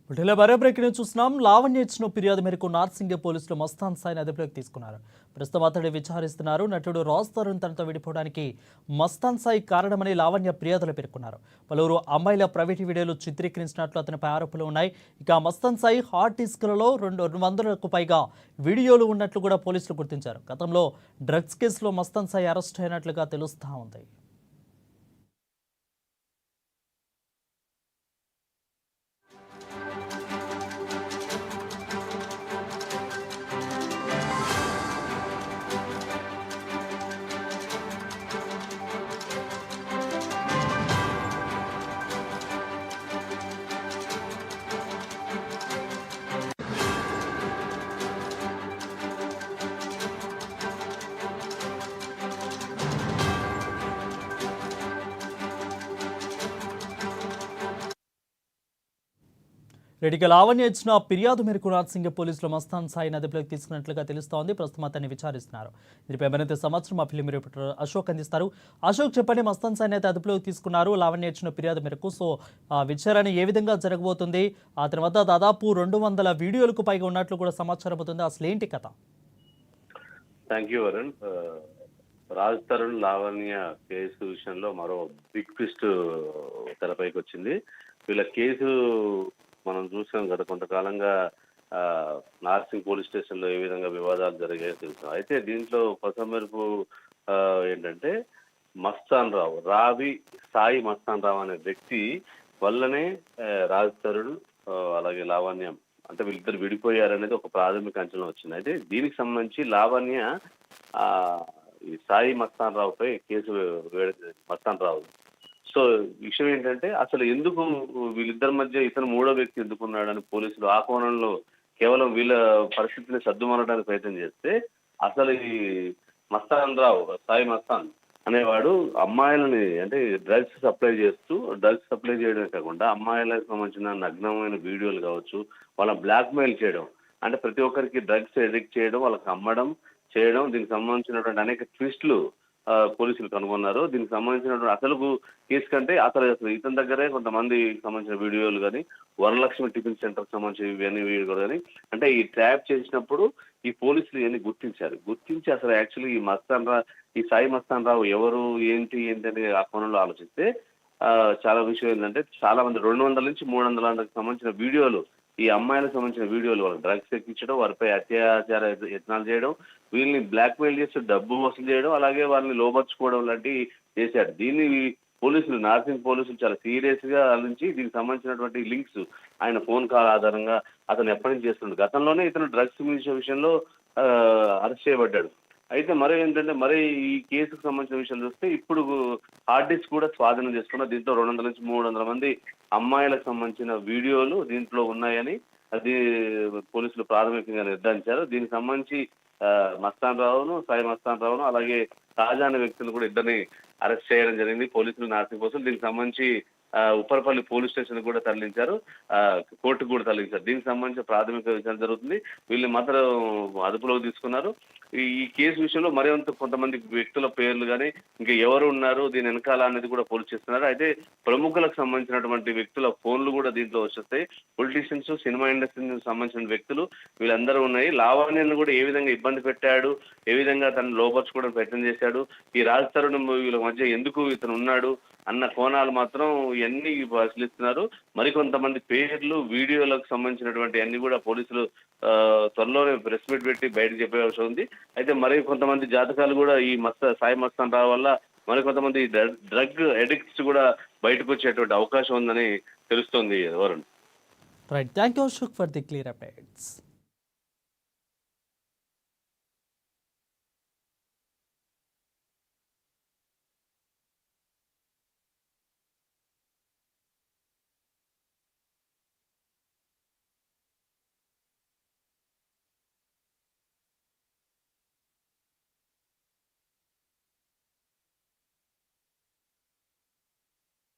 బుటెల మరో బ్రేకింగ్ చూస్తున్నాం. లావణ్య ఇచ్చిన ఫిర్యాదు మేరకు నార్సింగే పోలీసులు మస్తాన్ సాయిని అదుపులోకి తీసుకున్నారు. ప్రస్తుతం అతడిని విచారిస్తున్నారు. నటుడు రాజ్ తరుణ్ తనతో విడిపోవడానికి మస్తాన్ సాయి కారణమని లావణ్య ఫిర్యాదులు పేర్కొన్నారు. పలువురు అమ్మాయిల ప్రైవేట్ వీడియోలు చిత్రీకరించినట్లు అతనిపై ఆరోపణలు ఉన్నాయి. ఇక మస్తాన్ సాయి హార్డ్ డిస్క్లలో 200కు పైగా వీడియోలు ఉన్నట్లు కూడా పోలీసులు గుర్తించారు. గతంలో డ్రగ్స్ కేసులో మస్తాన్ సాయి అరెస్ట్ అయినట్లుగా తెలుస్తా ఉంది. రెడ్డిగా లావణ్య ఇచ్చిన ఫిర్యాదు మేరకు నార్సింగే పోలీసులు మస్తాన్ సాయిని అదుపులోకి తీసుకున్నట్లుగా తెలుస్తోంది. ప్రస్తుతం అతన్ని విచారిస్తున్నారు. దీనిపై మరింత సమాచారం మా ఫిలిం రిపోర్టర్ అశోక్ అందిస్తారు. అశోక్, చెప్పండి, మస్తాన్ సాయిని అయితే అదుపులోకి తీసుకున్నారు. లావణ్య ఇచ్చిన ఫిర్యాదు మేరకు విచారణ ఏ విధంగా జరగబోతుంది? ఆ తర్వాత దాదాపు 200 వీడియోలకు పైగా ఉన్నట్లు కూడా సమాచారం అవుతుంది. అసలు ఏంటి కథ? Thank you Varun. Raj Tarun Lavanya case విషయంలో మరో బిగ్ ట్విస్ట్ తెరపైకి వచ్చింది. వీళ్ళ కేసు మనం చూసాం గత కొంతకాలంగా నార్సింగ్ పోలీస్ స్టేషన్ లో ఏ విధంగా వివాదాలు జరిగాయో తెలుసు. అయితే దీంట్లో కొత్త మెరుపు ఏంటంటే మస్తాన్ రావు, రావి సాయి మస్తాన్ రావు అనే వ్యక్తి వల్లనే రాజ్ తరుణ్ అలాగే లావణ్యం అంటే వీళ్ళిద్దరు విడిపోయారనేది ఒక ప్రాథమిక అంచనా వచ్చింది. అయితే దీనికి సంబంధించి లావణ్య ఈ సాయి మస్తాన్ రావుపై కేసు మస్తాన్ రావు. సో విషయం ఏంటంటే అసలు ఎందుకు వీళ్ళిద్దరి మధ్య ఇతను మూడో వ్యక్తి ఎందుకున్నాడని పోలీసులు ఆ కోణంలో కేవలం వీళ్ళ పరిస్థితిని సర్దుమనడానికి ప్రయత్నం చేస్తే అసలు ఈ మస్తాన్ రావు, సాయి మస్తాన్ అనేవాడు అమ్మాయిలని అంటే డ్రగ్స్ సప్లై చేయడమే కాకుండా అమ్మాయిలకు సంబంధించిన నగ్నమైన వీడియోలు కావచ్చు, వాళ్ళ బ్లాక్మెయిల్ చేయడం, అంటే ప్రతి ఒక్కరికి డ్రగ్స్ ఎడిక్ట్ చేయడం, వాళ్ళకి అమ్మడం చేయడం, దీనికి సంబంధించినటువంటి అనేక ట్విస్టులు పోలీసులు కనుగొన్నారు. దీనికి సంబంధించినటువంటి అసలు కేసు కంటే అసలు ఇతని దగ్గరే కొంతమంది సంబంధించిన వీడియోలు కానీ, వరలక్ష్మి టిఫిన్ సెంటర్ సంబంధించిన ఇవన్నీ వీడియోలు కానీ, అంటే ఈ ట్రాప్ చేసినప్పుడు ఈ పోలీసులు ఇవన్నీ గుర్తించి అసలు యాక్చువల్లీ ఈ సాయి మస్తాన్ రావు ఎవరు ఏంటి అని ఆ కోణంలో ఆలోచిస్తే చాలా విషయం ఏంటంటే చాలా మంది 200 నుంచి 300 సంబంధించిన వీడియోలు, ఈ అమ్మాయిలకు సంబంధించిన వీడియోలు, వాళ్ళకి డ్రగ్స్ ఎక్కించడం, వారిపై అత్యాచార యత్నాలు చేయడం, వీళ్ళని బ్లాక్మెయిల్ చేస్తూ డబ్బు వసూలు చేయడం, అలాగే వాళ్ళని లోపరుచుకోవడం లాంటివి చేశారు. దీన్ని పోలీసులు, నార్సింగ్ పోలీసులు చాలా సీరియస్ గా ఆలోచించి దీనికి సంబంధించినటువంటి లింక్స్ ఆయన ఫోన్ కాల్ ఆధారంగా అతను ఎప్పటి నుంచి చేస్తుండే, గతంలోనే ఇతను డ్రగ్స్ విషయంలో అరెస్ట్ చేయబడ్డాడు. అయితే మరో ఏంటంటే ఈ కేసుకు సంబంధించిన విషయాలు చూస్తే ఇప్పుడు హార్డ్ డిస్క్ కూడా స్వాధీనం చేసుకున్న, దీంట్లో 200 నుంచి 300 మంది అమ్మాయిలకు సంబంధించిన వీడియోలు దీంట్లో ఉన్నాయని అది పోలీసులు ప్రాథమికంగా నిర్ధారించారు. దీనికి సంబంధించి మస్తాన్ రావును, సాయి మస్తాన్ రావును అలాగే తాజా అనే వ్యక్తులు కూడా ఇద్దరిని అరెస్ట్ చేయడం జరిగింది పోలీసులు, నార్సింగ్ పోలీసులు. దీనికి సంబంధించి ఉప్పరపల్లి పోలీస్ స్టేషన్ కూడా తరలించారు, కోర్టుకు కూడా తరలించారు. దీనికి సంబంధించిన ప్రాథమిక విచారణ జరుగుతుంది. వీళ్ళు మాత్రం అదుపులోకి తీసుకున్నారు. ఈ కేసు విషయంలో మరింత కొంతమంది వ్యక్తుల పేర్లు కానీ ఇంకా ఎవరు ఉన్నారు దీని వెనకాల అనేది కూడా పోలీసు చేస్తున్నారు. అయితే ప్రముఖులకు సంబంధించినటువంటి వ్యక్తుల ఫోన్లు కూడా దీంట్లో వచ్చేస్తాయి. పొలిటీషియన్స్, సినిమా ఇండస్ట్రీకి సంబంధించిన వ్యక్తులు వీళ్ళందరూ ఉన్నాయి. లావణ్యను కూడా ఏ విధంగా ఇబ్బంది పెట్టాడు, ఏ విధంగా తను లోపరుచుకోవడానికి ప్రయత్నం చేశాడు, ఈ రాజ్ తరుణ్ వీళ్ళ మధ్య ఎందుకు ఇతను ఉన్నాడు అన్న కోణాలు మాత్రం ఇవన్నీ పరిశీలిస్తున్నారు. మరికొంతమంది పేర్లు, వీడియోలకు సంబంధించినటువంటి అన్ని కూడా పోలీసులు త్వరలోనే ప్రెస్ మీట్ పెట్టి బయటకు చెప్పే అవసరం ఉంది. అయితే మరి కొంతమంది జాతకాలు కూడా ఈ సాయి మస్తాన్ రావు వల్ల మరికొంతమంది డ్రగ్ అడిక్ట్స్ కూడా బయటకు వచ్చేటువంటి అవకాశం ఉందని తెలుస్తోంది Varun. Right, thank you Ashok for the clear updates.